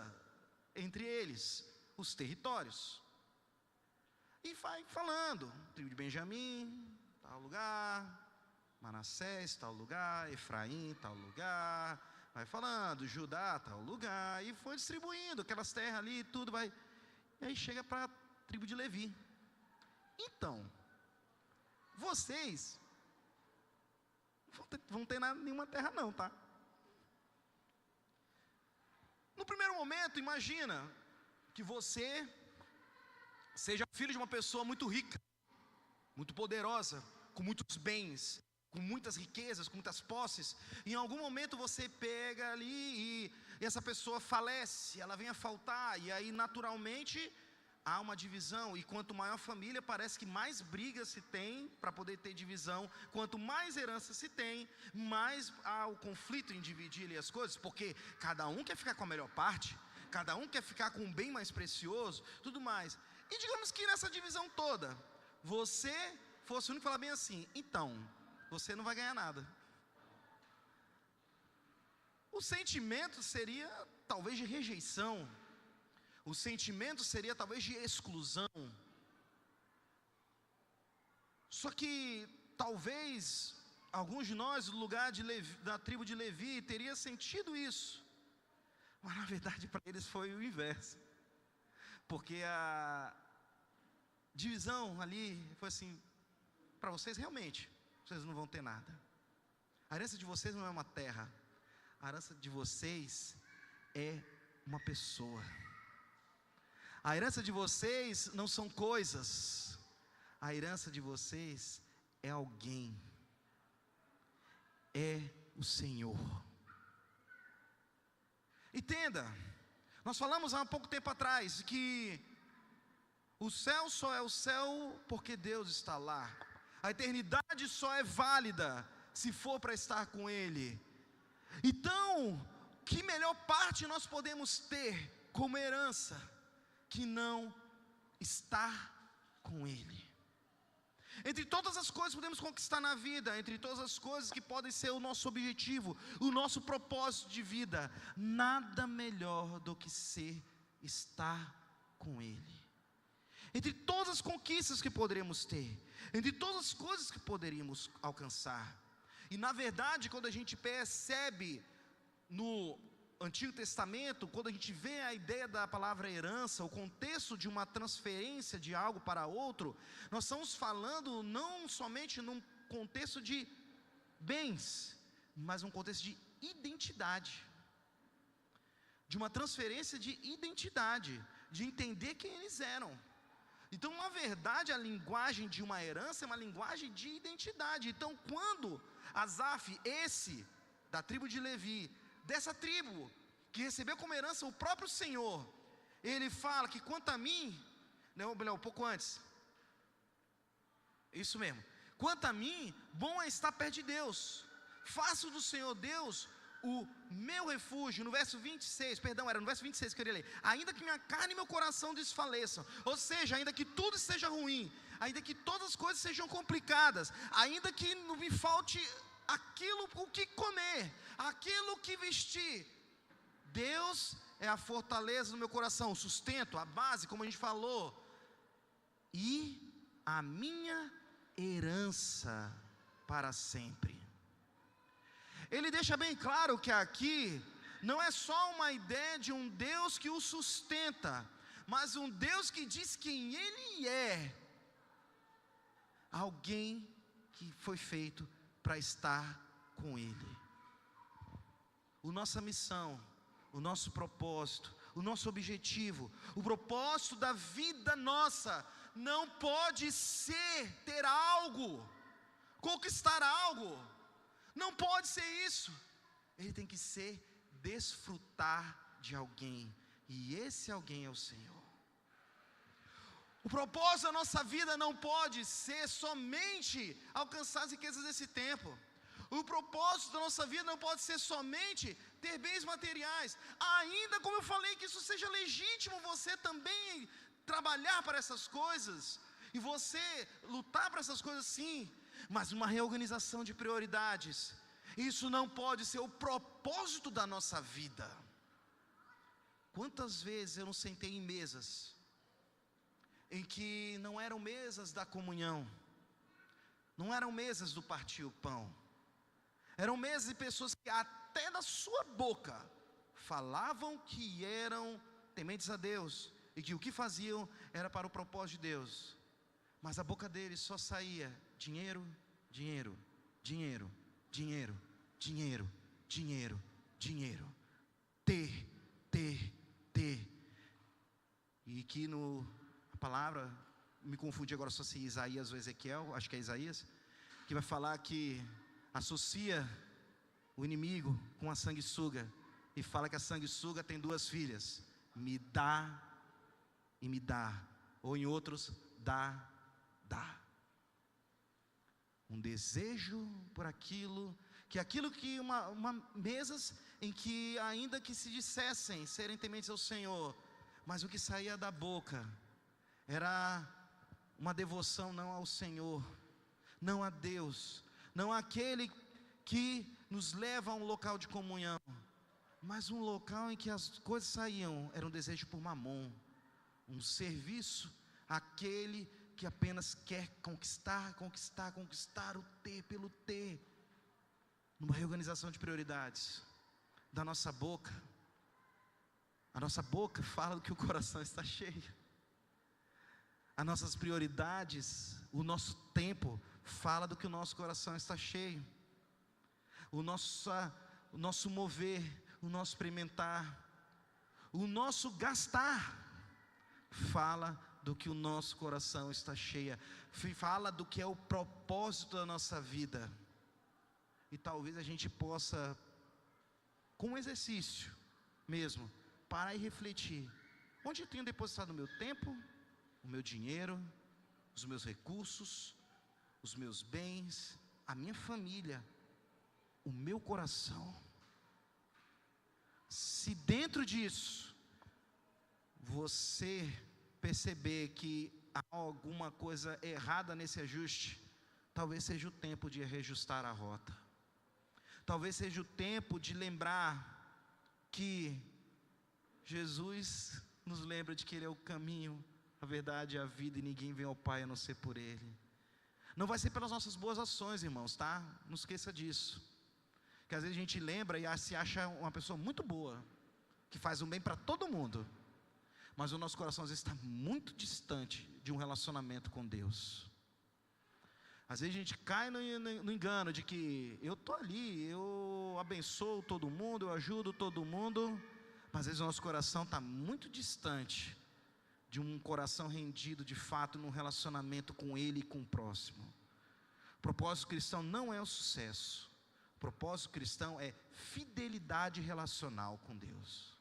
entre eles, os territórios. E vai falando, tribo de Benjamim, tal lugar, Manassés, tal lugar, Efraim, tal lugar, vai falando, Judá, tal lugar, e foi distribuindo aquelas terras ali, tudo vai, e aí chega para a tribo de Levi. Então, vocês vão ter nenhuma terra não, tá? No primeiro momento, imagina que você seja filho de uma pessoa muito rica, muito poderosa, com muitos bens, com muitas riquezas, com muitas posses. Em algum momento você pega ali e essa pessoa falece, ela vem a faltar, e aí naturalmente há uma divisão, e quanto maior a família, parece que mais briga se tem para poder ter divisão. Quanto mais herança se tem, mais há o conflito em dividir ali as coisas, porque cada um quer ficar com a melhor parte, cada um quer ficar com um bem mais precioso, tudo mais. E digamos que nessa divisão toda, você fosse o único que falar bem assim: então, você não vai ganhar nada. O sentimento seria talvez de rejeição, o sentimento seria talvez de exclusão. Só que talvez alguns de nós, do lugar de Levi, da tribo de Levi, teria sentido isso, mas na verdade para eles foi o inverso, porque a divisão ali foi assim: para vocês realmente, vocês não vão ter nada. A herança de vocês não é uma terra, a herança de vocês é uma pessoa. A herança de vocês não são coisas, a herança de vocês é alguém, é o Senhor. Entenda, nós falamos há pouco tempo atrás que o céu só é o céu porque Deus está lá. A eternidade só é válida se for para estar com Ele. Então, que melhor parte nós podemos ter como herança que não estar com Ele? Entre todas as coisas que podemos conquistar na vida, entre todas as coisas que podem ser o nosso objetivo, o nosso propósito de vida, nada melhor do que estar com Ele. Entre todas as conquistas que poderemos ter, entre todas as coisas que poderíamos alcançar. E na verdade, quando a gente percebe no Antigo Testamento, quando a gente vê a ideia da palavra herança, o contexto de uma transferência de algo para outro, nós estamos falando não somente num contexto de bens, mas um contexto de identidade, de uma transferência de identidade, de entender quem eles eram. Então, na verdade, a linguagem de uma herança é uma linguagem de identidade. Então, quando Asaf, esse da tribo de Levi, dessa tribo que recebeu como herança o próprio Senhor, ele fala que quanto a mim, não, um pouco antes, isso mesmo, quanto a mim, bom é estar perto de Deus, faço do Senhor Deus o meu refúgio. No verso 26, perdão, era no verso 26 que eu queria ler: ainda que minha carne e meu coração desfaleçam, ou seja, ainda que tudo esteja ruim, ainda que todas as coisas sejam complicadas, ainda que não me falte aquilo o que comer, aquilo que vestir, Deus é a fortaleza do meu coração, o sustento, a base, como a gente falou, e a minha herança para sempre. Ele deixa bem claro que aqui não é só uma ideia de um Deus que o sustenta, mas um Deus que diz quem Ele é, alguém que foi feito para estar com Ele. A nossa missão, o nosso propósito, o nosso objetivo, o propósito da vida nossa, não pode ser ter algo, conquistar algo, não pode ser isso. Ele tem que ser desfrutar de alguém, e esse alguém é o Senhor. O propósito da nossa vida não pode ser somente alcançar as riquezas desse tempo. O propósito da nossa vida não pode ser somente ter bens materiais, ainda como eu falei que isso seja legítimo, você também trabalhar para essas coisas, e você lutar para essas coisas sim, mas uma reorganização de prioridades, isso não pode ser o propósito da nossa vida. Quantas vezes eu não sentei em mesas em que não eram mesas da comunhão, não eram mesas do partir o pão, eram mesas de pessoas que até da sua boca falavam que eram tementes a Deus, e que o que faziam era para o propósito de Deus, mas a boca deles só saía dinheiro, dinheiro, dinheiro, dinheiro, dinheiro, dinheiro, dinheiro, ter, e que a palavra, me confundi agora só se Isaías ou Ezequiel, acho que é Isaías, que vai falar que associa o inimigo com a sanguessuga, e fala que a sanguessuga tem duas filhas: me dá e me dá, ou em outros, dá. Um desejo por aquilo que mesas em que ainda que se dissessem serem tementes ao Senhor, mas o que saía da boca era uma devoção não ao Senhor, não a Deus, não àquele que nos leva a um local de comunhão, mas um local em que as coisas saíam, era um desejo por mamon, um serviço àquele que apenas quer conquistar o ter pelo ter. Numa reorganização de prioridades da nossa boca, a nossa boca fala do que o coração está cheio. As nossas prioridades, o nosso tempo fala do que o nosso coração está cheio. O nosso mover, o nosso experimentar, o nosso gastar fala do que o nosso coração está cheio, fala do que é o propósito da nossa vida. E talvez a gente possa, com um exercício mesmo, parar e refletir: onde eu tenho depositado o meu tempo, o meu dinheiro, os meus recursos, os meus bens, a minha família, o meu coração? Se dentro disso você perceber que há alguma coisa errada nesse ajuste, talvez seja o tempo de reajustar a rota. Talvez seja o tempo de lembrar que Jesus nos lembra de que Ele é o caminho, a verdade e a vida, e ninguém vem ao Pai a não ser por Ele. Não vai ser pelas nossas boas ações, irmãos, tá? Não esqueça disso. Que às vezes a gente lembra e se acha uma pessoa muito boa, que faz um bem para todo mundo, mas o nosso coração às vezes está muito distante de um relacionamento com Deus. Às vezes a gente cai no engano de que eu estou ali, eu abençoo todo mundo, eu ajudo todo mundo, mas às vezes o nosso coração está muito distante de um coração rendido de fato num relacionamento com Ele e com o próximo. O propósito cristão não é o sucesso. O propósito cristão é fidelidade relacional com Deus.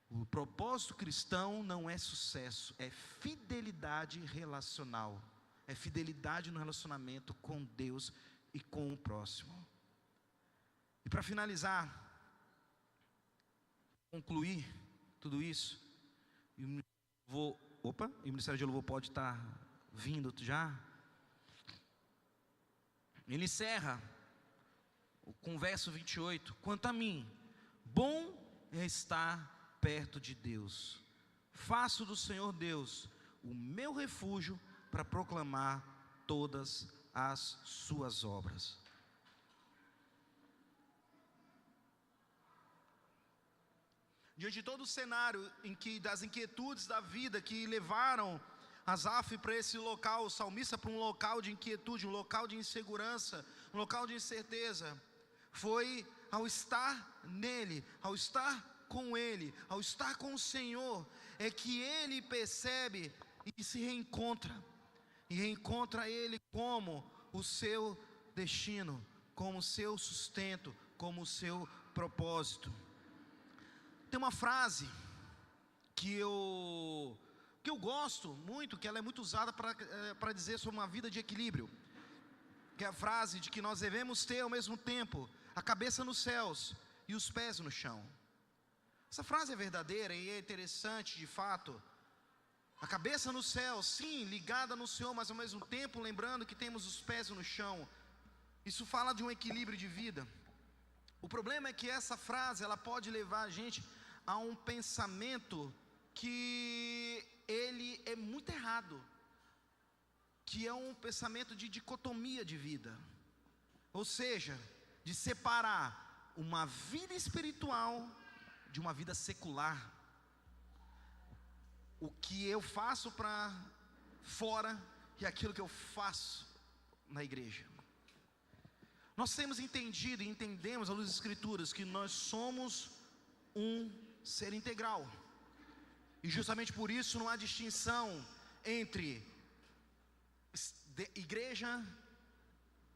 O propósito cristão não é sucesso, é fidelidade relacional. É fidelidade no relacionamento com Deus e com o próximo. E para finalizar, concluir tudo isso, e o Ministério de Louvor pode estar vindo já. Ele encerra com o verso 28: quanto a mim, bom é estar perto de Deus. Faço do Senhor Deus o meu refúgio para proclamar todas as suas obras. Diante de todo o cenário das inquietudes da vida que levaram Asaf para esse local, o salmista para um local de inquietude, um local de insegurança, um local de incerteza, foi ao estar nele, ao estar com ele, ao estar com o Senhor, é que ele percebe e se reencontra. E reencontra Ele como o seu destino, como o seu sustento, como o seu propósito. Tem uma frase que eu gosto muito, que ela é muito usada para dizer sobre uma vida de equilíbrio, que é a frase de que nós devemos ter ao mesmo tempo a cabeça nos céus e os pés no chão. Essa frase é verdadeira e é interessante de fato. A cabeça no céu, sim, ligada no Senhor, mas ao mesmo tempo lembrando que temos os pés no chão. Isso fala de um equilíbrio de vida. O problema é que essa frase, ela pode levar a gente a um pensamento que ele é muito errado, que é um pensamento de dicotomia de vida, ou seja, de separar uma vida espiritual de uma vida secular. O que eu faço para fora e aquilo que eu faço na igreja. Nós temos entendido e entendemos à luz das Escrituras que nós somos um ser integral. E justamente por isso não há distinção entre igreja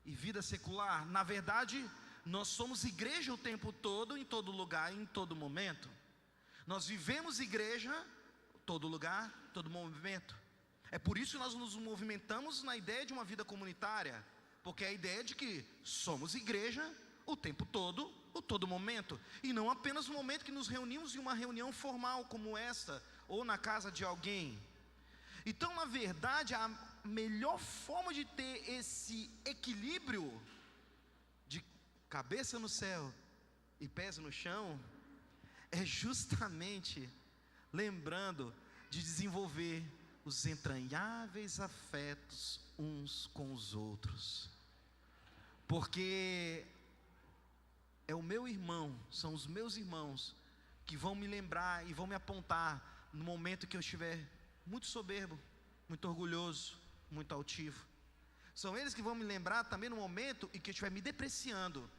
e vida secular. Na verdade, nós somos igreja o tempo todo, em todo lugar, em todo momento. Nós vivemos igreja todo lugar, todo movimento. É por isso que nós nos movimentamos na ideia de uma vida comunitária, porque é a ideia de que somos igreja o tempo todo, o todo momento, e não apenas no momento que nos reunimos em uma reunião formal como esta, ou na casa de alguém. Então, na verdade, a melhor forma de ter esse equilíbrio de cabeça no céu e pés no chão é justamente lembrando de desenvolver os entranháveis afetos uns com os outros, porque é o meu irmão, são os meus irmãos que vão me lembrar e vão me apontar no momento que eu estiver muito soberbo, muito orgulhoso, muito altivo. São eles que vão me lembrar também no momento em que eu estiver me depreciando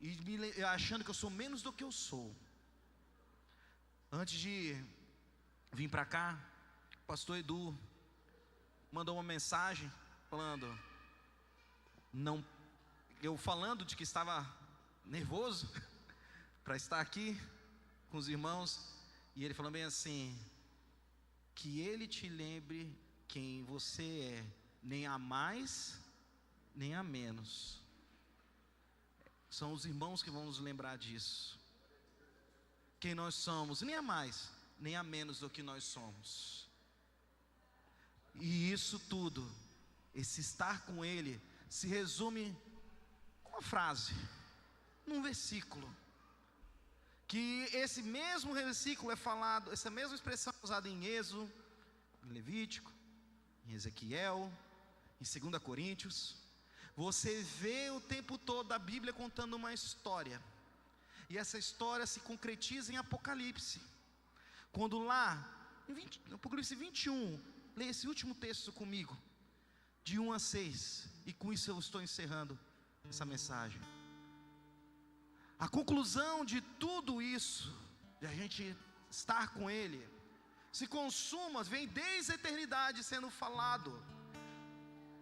e achando que eu sou menos do que eu sou. Antes de vir para cá, o pastor Edu mandou uma mensagem falando, eu falando de que estava nervoso para estar aqui com os irmãos, e ele falou bem assim: que ele te lembre quem você é, nem a mais, nem a menos. São os irmãos que vão nos lembrar disso. Quem nós somos, nem a mais, nem a menos do que nós somos. E isso tudo, esse estar com Ele, se resume numa frase, num versículo. Que esse mesmo versículo é falado, essa mesma expressão é usada em Êxodo, em Levítico, em Ezequiel, em 2 Coríntios. Você vê o tempo todo a Bíblia contando uma história, e essa história se concretiza em Apocalipse, quando lá, em Apocalipse 21, leia esse último texto comigo, de 1 a 6, e com isso eu estou encerrando essa mensagem. A conclusão de tudo isso, de a gente estar com Ele, se consuma, vem desde a eternidade sendo falado,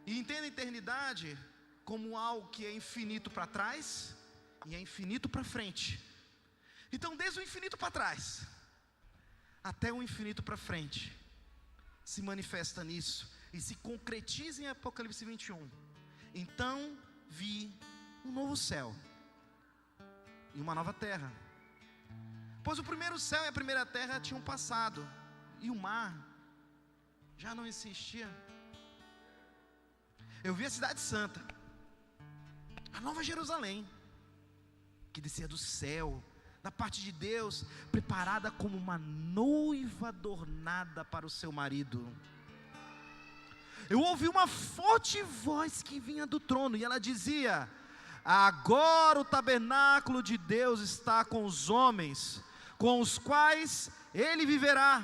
e entenda a eternidade como algo que é infinito para trás e é infinito para frente. Então, desde o infinito para trás até o infinito para frente, se manifesta nisso e se concretiza em Apocalipse 21. Então vi um novo céu e uma nova terra, pois o primeiro céu e a primeira terra tinham passado, e o mar já não existia. Eu vi a cidade santa, a nova Jerusalém, que descia do céu, da parte de Deus, preparada como uma noiva adornada para o seu marido. Eu ouvi uma forte voz que vinha do trono, e ela dizia: agora o tabernáculo de Deus está com os homens, com os quais Ele viverá.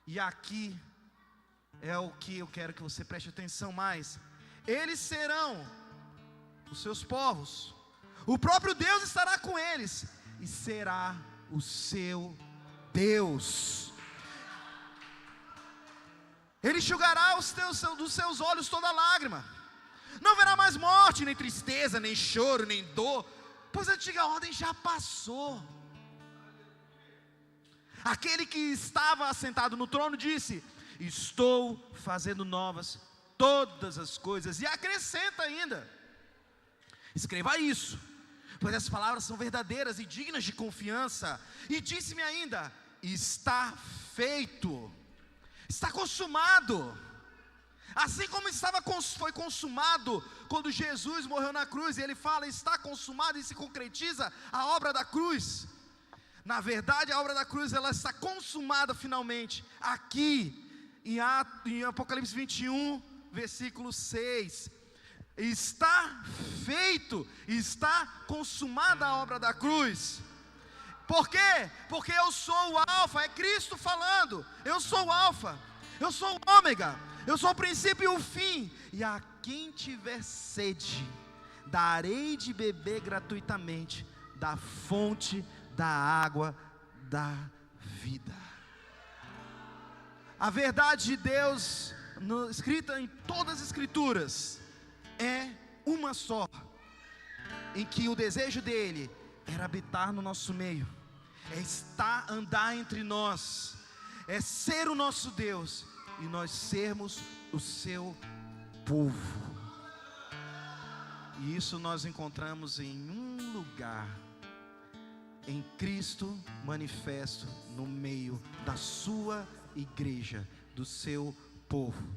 E aqui é o que eu quero que você preste atenção mais. Eles serão os seus povos, o próprio Deus estará com eles, e será o seu Deus. Ele enxugará dos seus olhos toda lágrima. Não haverá mais morte, nem tristeza, nem choro, nem dor, pois a antiga ordem já passou. Aquele que estava assentado no trono disse: estou fazendo novas todas as coisas. E acrescenta ainda: escreva isso, pois as palavras são verdadeiras e dignas de confiança. E disse-me ainda: está feito, está consumado. Assim como foi consumado quando Jesus morreu na cruz, e ele fala: está consumado, e se concretiza a obra da cruz. Na verdade, a obra da cruz, ela está consumada finalmente aqui em Apocalipse 21, versículo 6. Está feito, está consumada a obra da cruz. Por quê? Porque eu sou o alfa, é Cristo falando. Eu sou o alfa, eu sou o ômega, eu sou o princípio e o fim. E a quem tiver sede, darei de beber gratuitamente da fonte da água da vida. A verdade de Deus, escrita em todas as escrituras, é uma só, em que o desejo dele era habitar no nosso meio, é andar entre nós, é ser o nosso Deus e nós sermos o seu povo. E isso nós encontramos em um lugar, em Cristo manifesto no meio da sua igreja, do seu povo.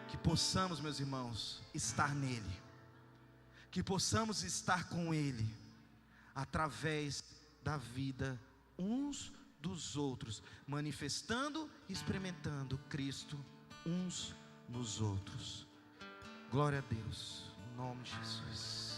Que possamos, meus irmãos, estar nele, que possamos estar com ele, através da vida uns dos outros, manifestando e experimentando Cristo uns nos outros. Glória a Deus, em nome de Jesus.